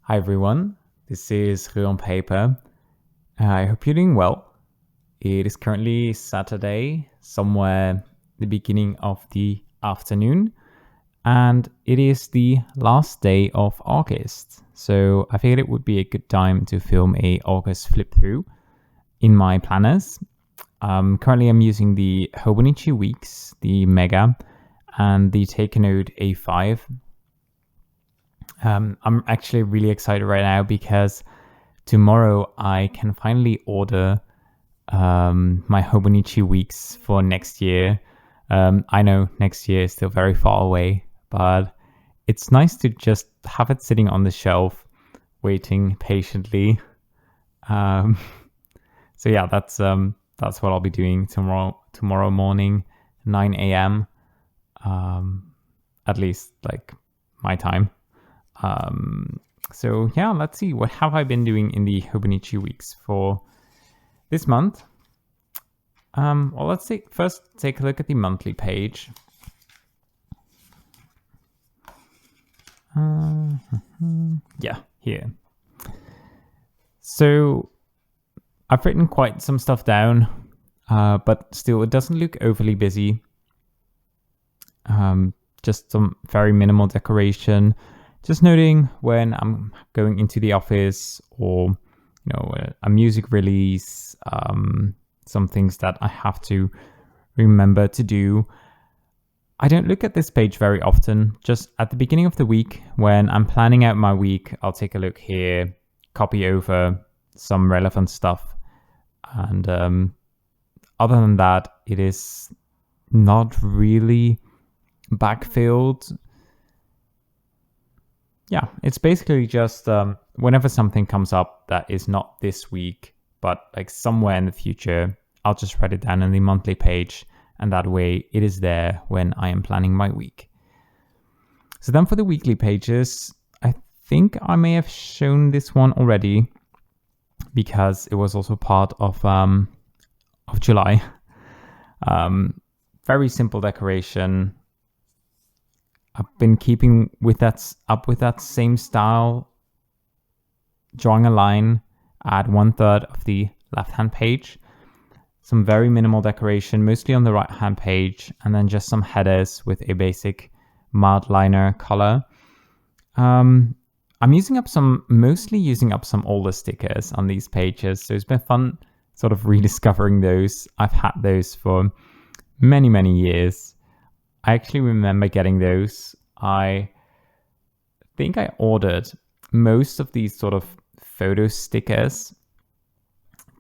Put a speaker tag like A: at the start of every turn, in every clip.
A: Hi everyone, this is Rue on Paper. I hope you're doing well. It is currently Saturday, somewhere the beginning of the afternoon, and it is the last day of August. So I figured it would be a good time to film a August flip through in my planners. Currently I'm using the Hobonichi Weeks, the Mega, and the Take a Note A5. I'm actually really excited right now because tomorrow I can finally order my Hobonichi Weeks for next year. I know next year is still very far away, but it's nice to just have it sitting on the shelf, waiting patiently. So yeah, that's what I'll be doing tomorrow morning, 9 a.m. At least like my time. So yeah, let's see, what have I been doing in the Hobonichi Weeks for this month? Well, let's first take a look at the monthly page. Yeah, here. So I've written quite some stuff down, but still it doesn't look overly busy. Just some very minimal decoration. Just noting when I'm going into the office or, a music release, some things that I have to remember to do. I don't look at this page very often. Just at the beginning of the week, when I'm planning out my week, I'll take a look here, copy over some relevant stuff. And other than that, it is not really backfilled. Yeah, it's basically just whenever something comes up that is not this week, but like somewhere in the future, I'll just write it down on the monthly page, and that way it is there when I am planning my week. So then for the weekly pages, I think I may have shown this one already because it was also part of July. Very simple decoration. I've been keeping with that same style, drawing a line at 1/3 of the left-hand page. Some very minimal decoration, mostly on the right-hand page, and then just some headers with a basic mild liner color. I'm mostly using up some older stickers on these pages, so it's been fun sort of rediscovering those. I've had those for many, many years. I actually remember getting those. I think I ordered most of these sort of photo stickers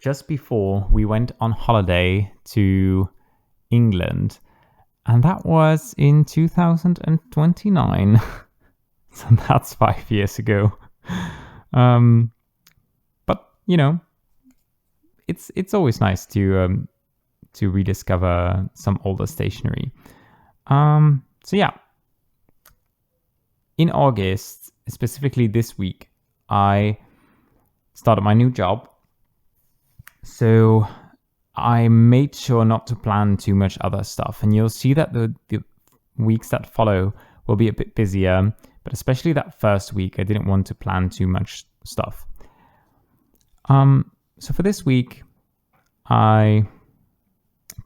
A: just before we went on holiday to England. And that was in 2029. So that's 5 years ago. But, it's always nice to rediscover some older stationery. So yeah, in August, specifically this week, I started my new job. So I made sure not to plan too much other stuff, and you'll see that the weeks that follow will be a bit busier, but especially that first week, I didn't want to plan too much stuff. So for this week, I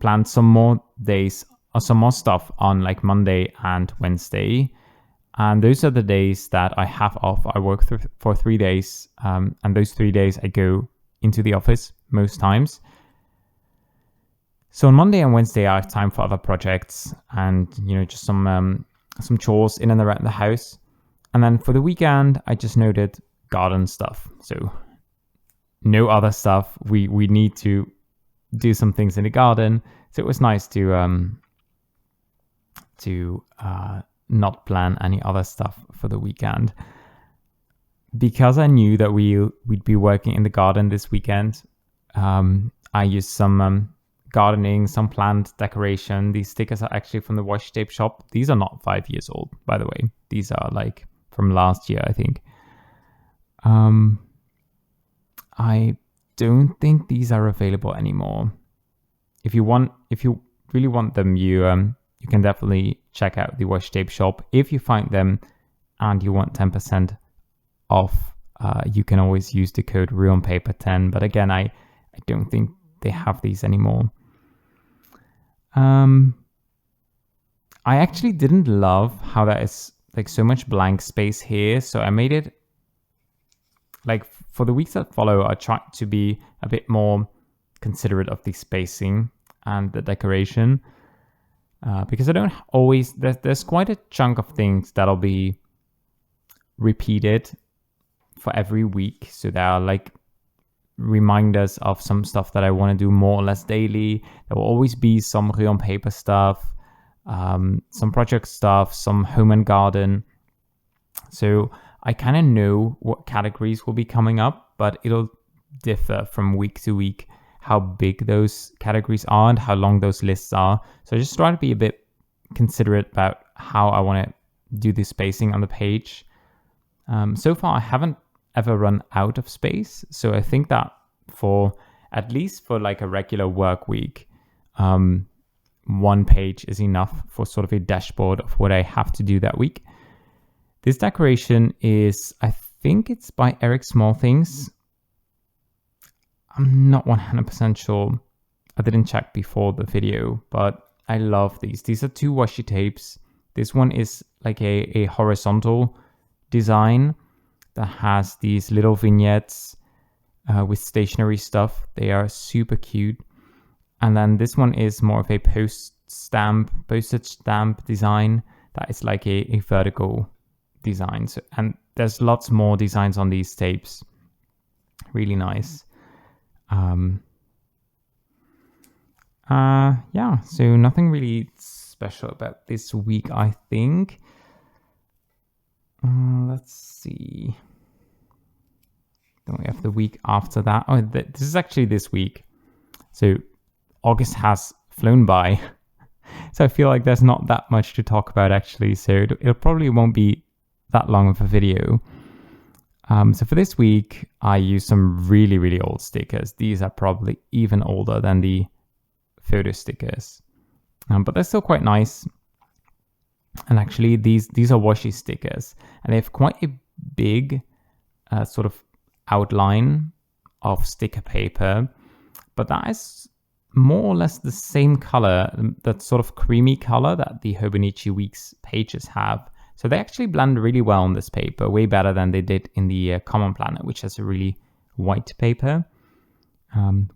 A: planned some more days or some more stuff on like Monday and Wednesday. And those are the days that I have off. I work for 3 days. And those 3 days I go into the office most times. So on Monday and Wednesday, I have time for other projects and, just some chores in and around the house. And then for the weekend, I just noted garden stuff. So no other stuff. We need to do some things in the garden. So it was nice to not plan any other stuff for the weekend. Because I knew that we'd be working in the garden this weekend, I used some gardening, some plant decoration. These stickers are actually from the washi tape shop. These are not 5 years old, by the way. These are like from last year, I think. I don't think these are available anymore. If you really want them, you can definitely check out the washi tape shop if you find them and you want 10% off you can always use the code RealOnPaper10. But again, I don't think they have these anymore. I actually didn't love how that is like so much blank space here. So I made it like for the weeks that follow, I tried to be a bit more considerate of the spacing and the decoration. Because I don't always, there's quite a chunk of things that'll be repeated for every week. So there are like reminders of some stuff that I want to do more or less daily. There will always be some Real on Paper stuff, some project stuff, some home and garden. So I kind of know what categories will be coming up, but it'll differ from week to week how big those categories are and how long those lists are. So I just try to be a bit considerate about how I want to do the spacing on the page. So far, I haven't ever run out of space. So I think that for at least for like a regular work week, one page is enough for sort of a dashboard of what I have to do that week. This decoration is, I think it's by Eric Smallthings. I'm not 100% sure. I didn't check before the video, but I love these. These are 2 washi tapes. This one is like a horizontal design that has these little vignettes with stationery stuff. They are super cute. And then this one is more of a postage stamp design that is like a vertical design. So, and there's lots more designs on these tapes. Really nice. Yeah, so nothing really special about this week, I think. Let's see. Then we have the week after that. Oh, this is actually this week. So August has flown by. So I feel like there's not that much to talk about actually. So it probably won't be that long of a video. So for this week, I used some really, really old stickers. These are probably even older than the photo stickers, but they're still quite nice. And actually, these are washi stickers, and they have quite a big sort of outline of sticker paper, but that is more or less the same color, that sort of creamy color that the Hobonichi Weeks pages have. So they actually blend really well on this paper, way better than they did in the Common Planner, which has a really white paper,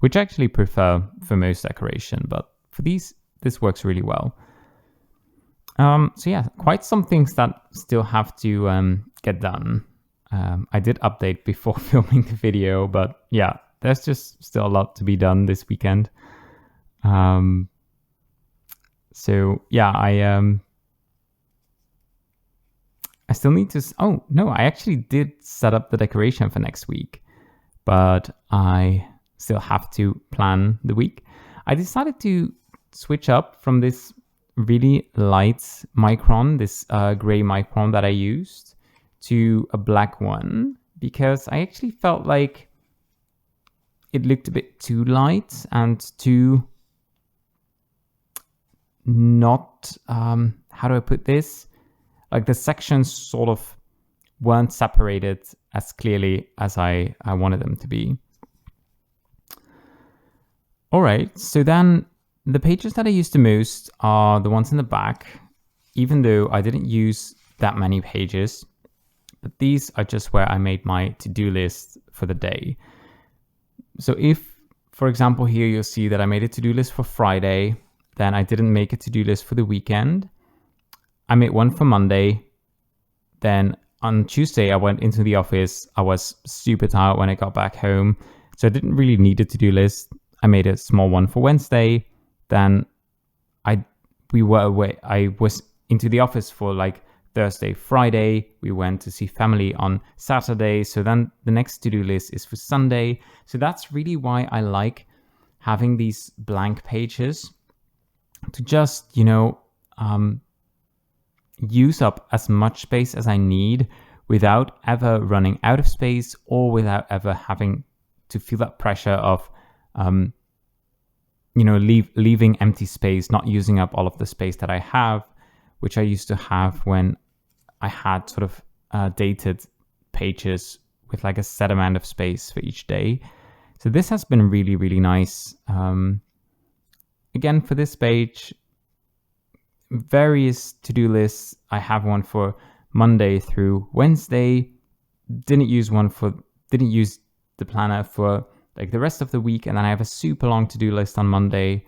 A: which I actually prefer for most decoration. But for these, this works really well. So yeah, quite some things that still have to get done. I did update before filming the video, but yeah, there's just still a lot to be done this weekend. So yeah, I still need to, oh no, I actually did set up the decoration for next week, but I still have to plan the week. I decided to switch up from this really light micron, this gray micron that I used, to a black one, because I actually felt like it looked a bit too light and too not, how do I put this? Like the sections sort of weren't separated as clearly as I wanted them to be. All right, so then the pages that I use the most are the ones in the back, even though I didn't use that many pages, but these are just where I made my to-do list for the day. So if, for example, here you'll see that I made a to-do list for Friday, then I didn't make a to-do list for the weekend. I made one for Monday. Then on Tuesday, I went into the office. I was super tired when I got back home, so I didn't really need a to-do list. I made a small one for Wednesday. Then we were away. I was into the office for like Thursday, Friday. We went to see family on Saturday. So then the next to-do list is for Sunday. So that's really why I like having these blank pages to just, use up as much space as I need without ever running out of space or without ever having to feel that pressure of, leaving empty space, not using up all of the space that I have, which I used to have when I had sort of dated pages with like a set amount of space for each day. So this has been really, really nice. Again, for this page, various to-do lists. I have one for Monday through Wednesday. Didn't use the planner for like the rest of the week, and then I have a super long to-do list on Monday.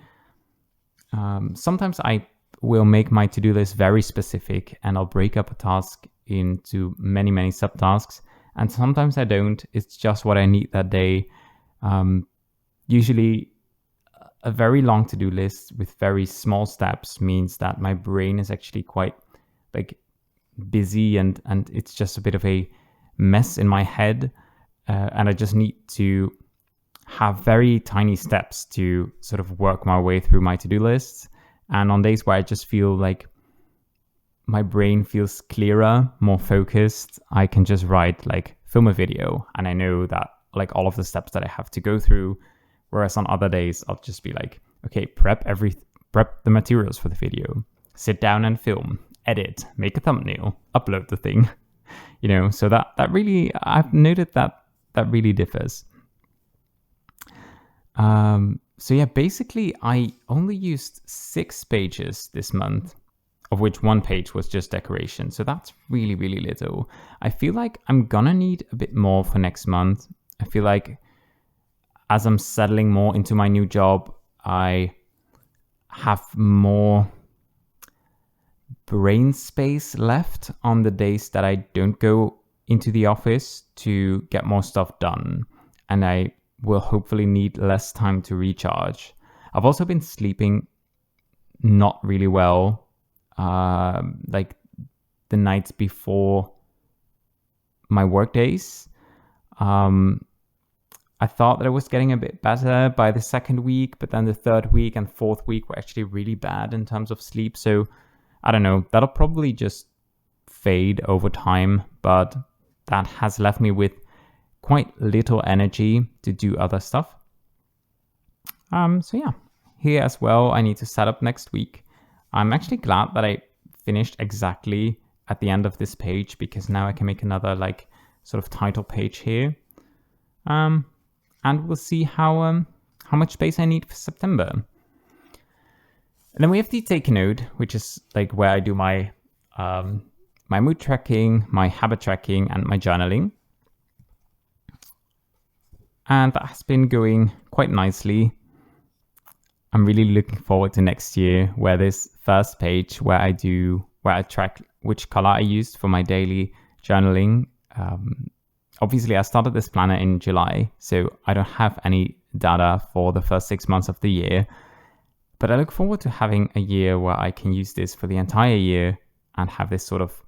A: Sometimes I will make my to-do list very specific, and I'll break up a task into many, many subtasks. And sometimes I don't. It's just what I need that day. Usually a very long to-do list with very small steps means that my brain is actually quite like busy, and it's just a bit of a mess in my head. And I just need to have very tiny steps to sort of work my way through my to-do lists. And on days where I just feel like my brain feels clearer, more focused, I can just write like film a video, and I know that like all of the steps that I have to go through. Whereas on other days, I'll just be like, okay, prep the materials for the video, sit down and film, edit, make a thumbnail, upload the thing, so that really, I've noted that really differs. So yeah, basically I only used 6 pages this month, of which 1 page was just decoration. So that's really, really little. I feel like I'm gonna need a bit more for next month. I feel like as I'm settling more into my new job, I have more brain space left on the days that I don't go into the office to get more stuff done. And I will hopefully need less time to recharge. I've also been sleeping not really well, like the nights before my work days. I thought that it was getting a bit better by the 2nd week, but then the 3rd week and 4th week were actually really bad in terms of sleep. So I don't know, that'll probably just fade over time, but that has left me with quite little energy to do other stuff. So yeah, here as well, I need to set up next week. I'm actually glad that I finished exactly at the end of this page, because now I can make another like sort of title page here. And we'll see how much space I need for September. And then we have the take note, which is like where I do my my mood tracking, my habit tracking, and my journaling. And that has been going quite nicely. I'm really looking forward to next year, where this first page where I track which color I used for my daily journaling. Obviously, I started this planner in July, so I don't have any data for the first 6 months of the year. But I look forward to having a year where I can use this for the entire year and have this sort of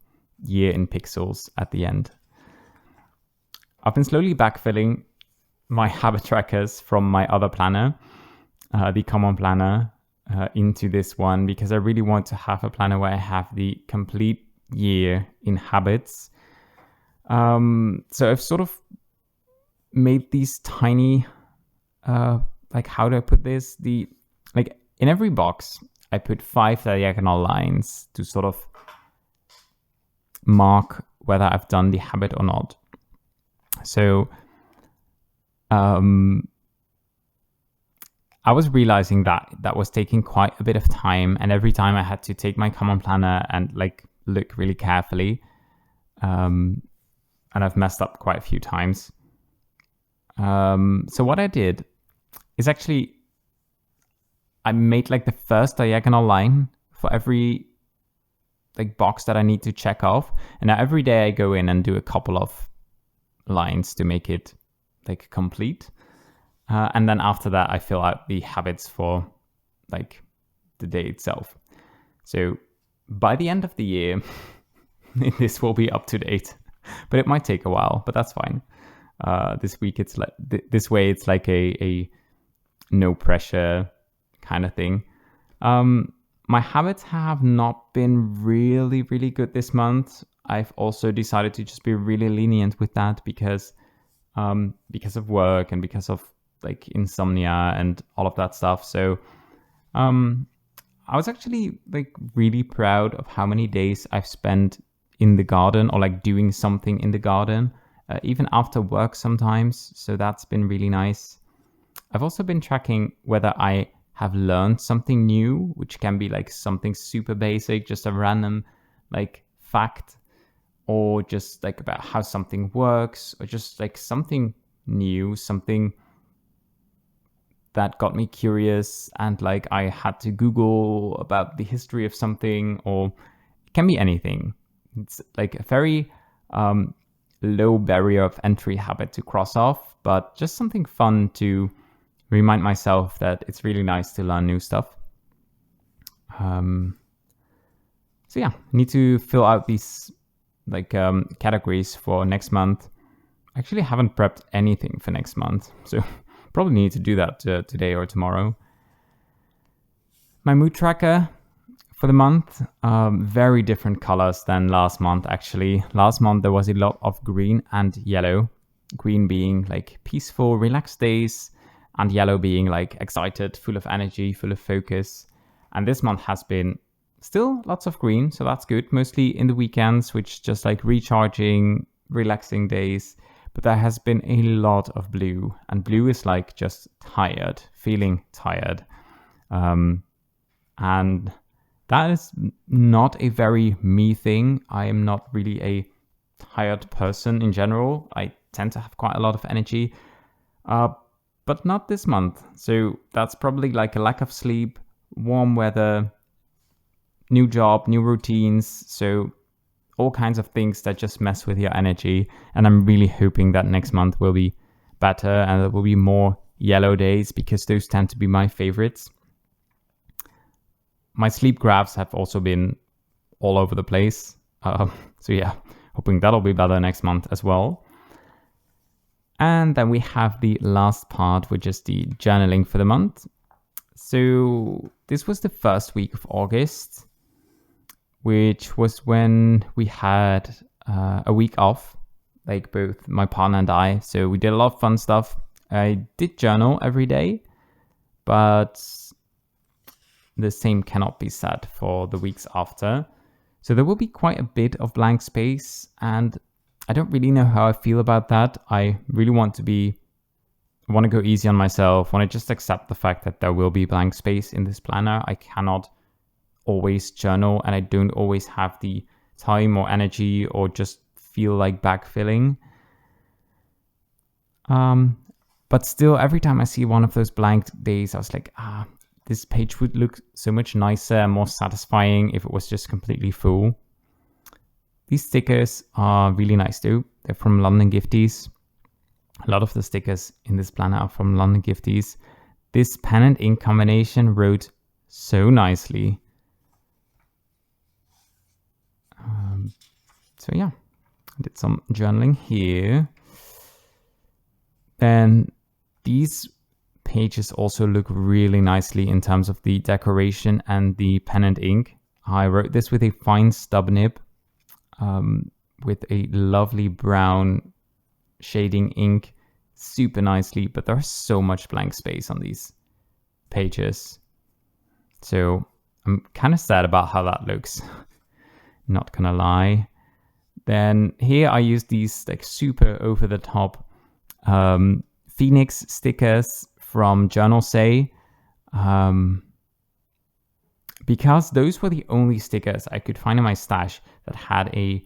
A: year in pixels at the end. I've been slowly backfilling my habit trackers from my other planner, the common planner, into this one, because I really want to have a planner where I have the complete year in habits. So I've sort of made these tiny, like, how do I put this? Like in every box, I put 5 diagonal lines to sort of mark whether I've done the habit or not. So, I was realizing that was taking quite a bit of time, and every time I had to take my common planner and like look really carefully. And I've messed up quite a few times. So what I did is actually, I made like the first diagonal line for every like box that I need to check off. And now every day I go in and do a couple of lines to make it like complete. And then after that, I fill out the habits for like the day itself. So by the end of the year, this will be up to date. But it might take a while, but that's fine. This week, it's like this way. It's like a no pressure kind of thing. My habits have not been really, really good this month. I've also decided to just be really lenient with that because of work and because of like insomnia and all of that stuff. So I was actually like really proud of how many days I've spent in the garden or like doing something in the garden. even after work sometimes. So that's been really nice. I've also been tracking whether I have learned something new, which can be like something super basic, just a random like fact, or just like about how something works, or just like something new, something that got me curious and like I had to Google about the history of something, or it can be anything. It's like a very low barrier of entry habit to cross off, but just something fun to remind myself that it's really nice to learn new stuff. So yeah, need to fill out these like categories for next month. I actually haven't prepped anything for next month, so probably need to do that today or tomorrow. My mood tracker for the month, very different colors than last month actually. Last month there was a lot of green and yellow. Green being like peaceful, relaxed days, and yellow being like excited, full of energy, full of focus. And this month has been still lots of green, so that's good. Mostly in the weekends, which just like recharging, relaxing days. But there has been a lot of blue, and blue is like just tired, feeling tired. And that is not a very me thing. I am not really a tired person in general. I tend to have quite a lot of energy, but not this month. So that's probably like a lack of sleep, warm weather, new job, new routines. So all kinds of things that just mess with your energy. And I'm really hoping that next month will be better and there will be more yellow days, because those tend to be my favorites. My sleep graphs have also been all over the place. So yeah, hoping that'll be better next month as well. And then we have the last part, which is the journaling for the month. So this was the first week of August, which was when we had a week off, like both my partner and I. So we did a lot of fun stuff. I did journal every day, but the same cannot be said for the weeks after. So there will be quite a bit of blank space, and I don't really know how I feel about that. I really want to go easy on myself, want to just accept the fact that there will be blank space in this planner. I cannot always journal, and I don't always have the time or energy or just feel like backfilling. But still, every time I see one of those blank days, I was like, this page would look so much nicer and more satisfying if it was just completely full. These stickers are really nice too. They're from London Gifties. A lot of the stickers in this planner are from London Gifties. This pen and ink combination wrote so nicely. So yeah, I did some journaling here. Then these pages also look really nicely in terms of the decoration and the pen and ink. I wrote this with a fine stub nib with a lovely brown shading ink, super nicely, but there's so much blank space on these pages. So I'm kind of sad about how that looks, not gonna lie. Then here I use these like super over the top Phoenix stickers from Journal Say, because those were the only stickers I could find in my stash that had a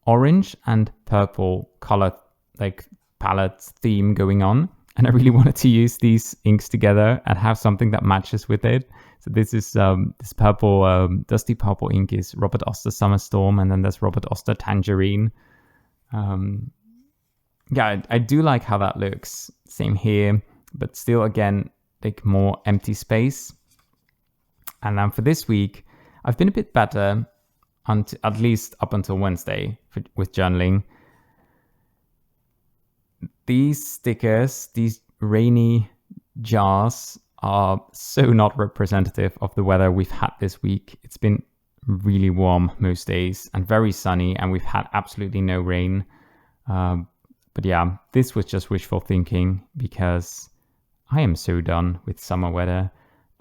A: orange and purple color like palette theme going on, and I really wanted to use these inks together and have something that matches with it. So this is this purple dusty purple ink is Robert Oster Summer Storm, and then there's Robert Oster Tangerine. Yeah, I do like how that looks. Same here, but still again like more empty space. And then for this week, I've been a bit better, at least up until Wednesday with journaling. These stickers, these rainy jars, are so not representative of the weather we've had this week. It's been really warm most days and very sunny, and we've had absolutely no rain. But yeah, this was just wishful thinking, because I am so done with summer weather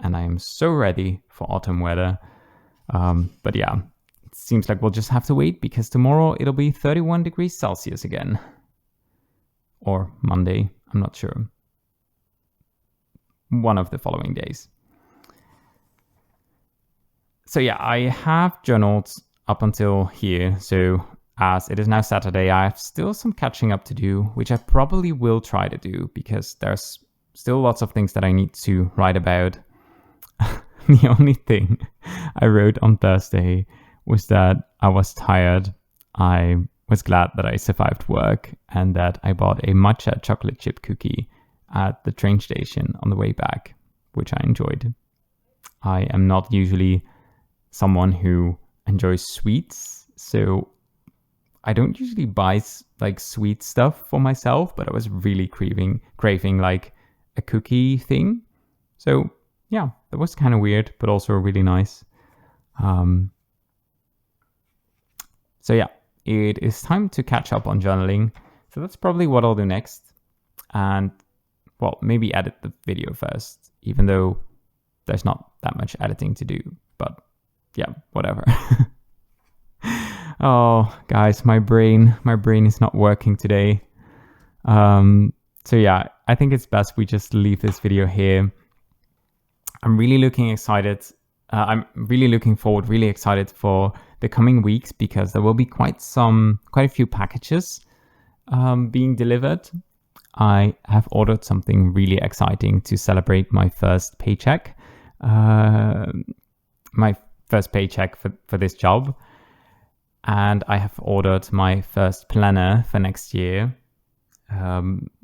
A: and I am so ready for autumn weather. But yeah, seems like we'll just have to wait because tomorrow it'll be 31 degrees Celsius again. Or Monday, I'm not sure. One of the following days. So yeah, I have journaled up until here. So as it is now Saturday, I have still some catching up to do, which I probably will try to do because there's still lots of things that I need to write about. The only thing I wrote on Thursday was that I was tired. I was glad that I survived work and that I bought a matcha chocolate chip cookie at the train station on the way back, which I enjoyed. I am not usually someone who enjoys sweets, so I don't usually buy like sweet stuff for myself, but I was really craving like a cookie thing. So yeah, that was kind of weird, but also really nice. So yeah, it is time to catch up on journaling. So that's probably what I'll do next. And well, maybe edit the video first, even though there's not that much editing to do. But yeah, whatever. Oh, guys, my brain is not working today. So yeah, I think it's best we just leave this video here. I'm really looking forward, really excited for the coming weeks because there will be quite a few packages being delivered. I have ordered something really exciting to celebrate my first paycheck. My first paycheck for this job. And I have ordered my first planner for next year.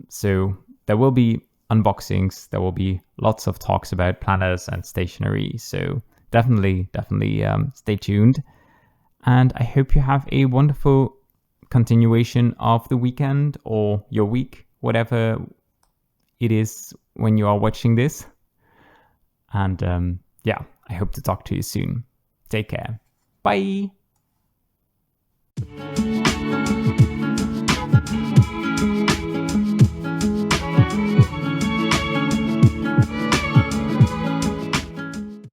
A: So there will be unboxings. There will be lots of talks about planners and stationery. So definitely stay tuned. And I hope you have a wonderful continuation of the weekend or your week, whatever it is when you are watching this. And yeah, I hope to talk to you soon. Take care. Bye.